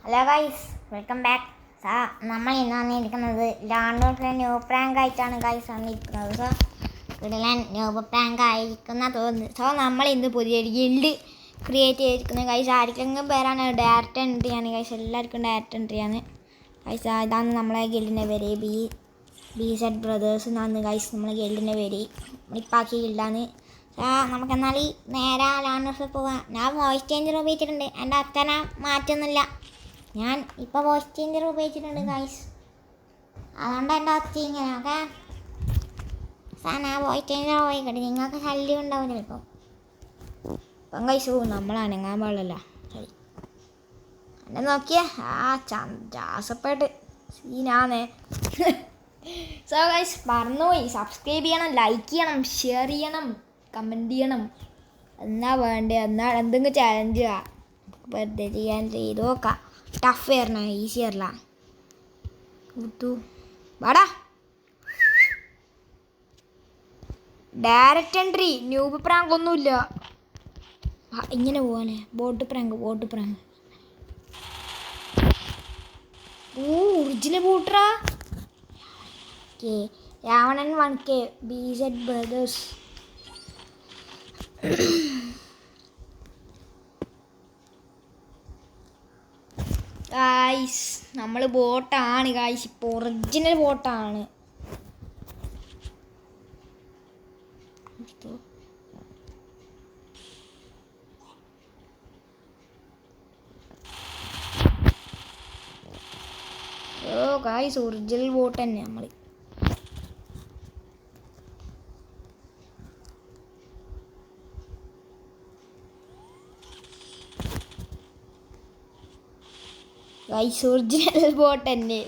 Hello guys, welcome back. നമ്മൾ ഇന്ന് വന്നിരിക്കുന്നത് ലാൻഡോർഫിലെ ന്യൂ പ്രാങ്ക് ആയിട്ടാണ് ഗൈസ് വന്നിരിക്കുന്നത്. കിടിലൻ ന്യൂ പ്രാങ്ക് ആയിരിക്കുന്ന തോന്നുന്നു. നമ്മൾ ഇന്ന് പുതിയൊരു ഗിൽഡ് ക്രിയേറ്റ് ചെയ്തിരിക്കുന്നത് ഗൈസ്. ആർക്കെങ്കിലും പേരാണ് ഡയറക്റ്റ് എൻട്രിയാണ് ഗൈസ്. എല്ലാവർക്കും ഡയറക്റ്റ് എൻട്രിയാണ് ഗൈസ്. ഇതാണ് നമ്മളെ ഗിൽഡിൻ്റെ പേര്, ബി സെഡ് ബ്രദേഴ്സ് എന്നാണ് ഗൈസ് നമ്മളെ ഗിൽഡിൻ്റെ പേര്. ഇപ്പാക്കി ഗിൽഡാണ്. നമുക്കെന്നാൽ നേരെ ലാൻഡോർഫിൽ പോവാം. ഞാൻ വോയിസ് ചേഞ്ചർ ഉപയോഗിച്ചിട്ടുണ്ട്. എൻ്റെ അച്ഛനെ മാറ്റുന്നില്ല. ഞാൻ ഇപ്പോൾ വോയിസ് ചേഞ്ചർ ഉപയോഗിച്ചിട്ടുണ്ട് ഗൈസ്. അതുകൊണ്ട് എൻ്റെ ഒച്ച ഇങ്ങനെ ഓക്കെ. ഞാൻ വോയിസ് ചേഞ്ചർ ഉപയോഗിക്കട്ടെ, നിങ്ങൾക്ക് ശല്യം ഉണ്ടാവില്ല ചിലപ്പോൾ. ഇപ്പം ഗൈസ് നമ്മൾ അനങ്ങാൻ പാടില്ല. ശരി, എന്നെ നോക്കിയേ ജാസപ്പായിട്ട് സീനാന്നേ. സോ ഗൈസ് മറന്നുപോയി, സബ്സ്ക്രൈബ് ചെയ്യണം, ലൈക്ക് ചെയ്യണം, ഷെയർ ചെയ്യണം, കമൻറ്റ് ചെയ്യണം. എന്നാ വേണ്ടേ, എന്നാ എന്തെങ്കിലും ചാലഞ്ച് വെറുതെ ചെയ്യാൻ ചെയ്ത് നോക്കാം. ടഫ് ആയിരുന്ന ഈസി ആയിരുന്ന വാടാ. ഡയറക്റ്റ് എൻട്രി, ന്യൂബ് പ്രാങ്ക് ഒന്നുമില്ല. ഇങ്ങനെ പോവാനേ, ബോട്ട് പ്രാങ്ക്. ഒറിജിനൽ ബോട്ടറാ. Ravanan 1K BZ brothers. Guys നമ്മൾ ബോട്ടാണ് ഗായ്സ്, ഇപ്പോൾ ഒറിജിനൽ ബോട്ടാണ്. ഓ ഗായ്സ് ഒറിജിനൽ ബോട്ട് തന്നെ നമ്മൾ. ഗൈസ് ഒറിജിനൽ ബോട്ട് തന്നെ.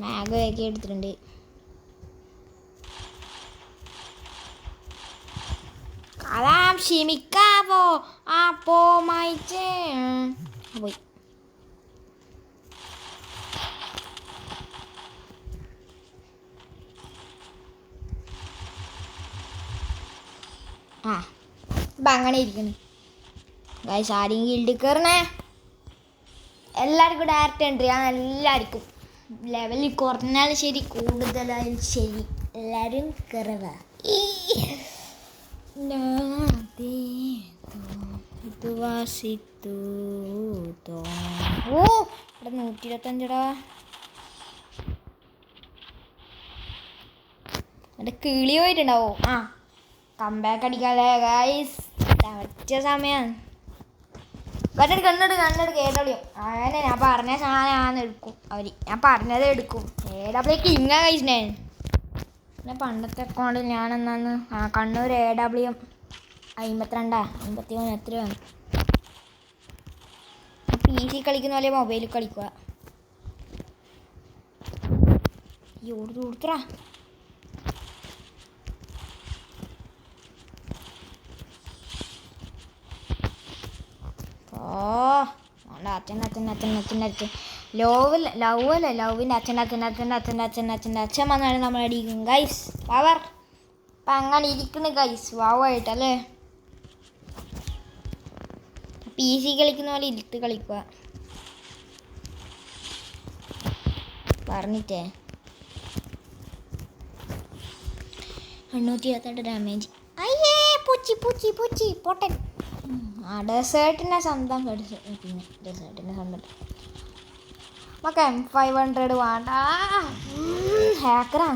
മാഗൊക്കെ എടുത്തിട്ടുണ്ട്. കലാം ക്ഷമിക്കാവോ അപ്പോ മായിച്ചേ പോയി. ഇപ്പം അങ്ങനെ ഇരിക്കുന്നു ഗൈസ്. ആരെങ്കിലും ഗിൽഡിൽ കയറണേ, എല്ലാവർക്കും ഡയറക്റ്റ് എൻട്രി ആണ്. എല്ലാവർക്കും ലെവലിൽ കുറഞ്ഞാലും ശരി കൂടുതലായാലും ശരി എല്ലാവരും കയറുക. ഓ ഇവിടെ 125ടാ. എൻ്റെ കിളി പോയിട്ടുണ്ടാവോ? കംബാക്ക് അടിക്കാല്ലേ ഗൈസ്, പറ്റിയ സമയമാണ്. കണ്ണെടുക്ക് AW. അങ്ങനെ ഞാൻ പറഞ്ഞ സാധനം എടുക്കും അവർ. ഞാൻ പറഞ്ഞത് എടുക്കും. AW കിങ്ങാ കഴിച്ചേ. പിന്നെ പണ്ടത്തെ അക്കൗണ്ടിൽ ഞാനെന്നാന്ന് കണ്ണൂർ AW 52 53 എത്രയാണ്. PC കളിക്കുന്ന പോലെ മൊബൈലിൽ കളിക്കുക. ഈ ഓടുത്തറാ. അച്ഛൻ്റെ ലവിൻ്റെ അച്ഛൻ്റെ അച്ഛൻ വന്നാണ് നമ്മൾ അടിക്കും ഗൈസ്. പവർ അപ്പം അങ്ങനെ ഇരിക്കുന്നു ഗൈസ്, വാവായിട്ടല്ലേ. PC കളിക്കുന്ന പോലെ ഇരുത്ത് കളിക്കുക പറഞ്ഞിട്ടേ. 828 ഡാമേജ്. അയ്യേ പൂച്ചി പൊട്ടൻ. ഡെസേർട്ടിൻ്റെ സ്വന്തം. പിന്നെ ഡെസേർട്ടിൻ്റെ സ്വന്തം നമുക്ക് M500 വേണ്ട. ഹാക്കറാ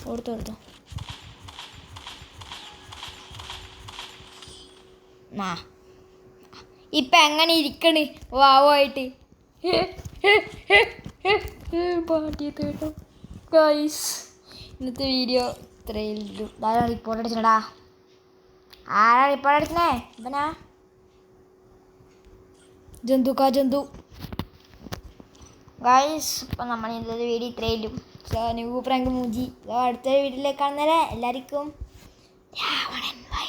കൊടുത്തു. ഇപ്പം എങ്ങനെ ഇരിക്കണ് വാവായിട്ട്. പാട്ടിയെത്തോ ഗൈസ്. ഇന്നത്തെ വീഡിയോ ഇത്രയും. ആരാ റിപ്പോർട്ട് അടിച്ചിട്ടാ? ആരാ റിപ്പോർട്ട് അടിച്ചേ? ഇവനാ ജന്തു ഗൈസ്. ഇപ്പം നമ്മൾ ഇന്നത്തെ വീഡിയോ ഇത്രയും. ന്യൂ പ്രാങ്ക് മൂജി. അടുത്ത വീഡിയോയിലേക്ക് കാണുന്നവരെ എല്ലാവർക്കും രാവണൻ ബൈ.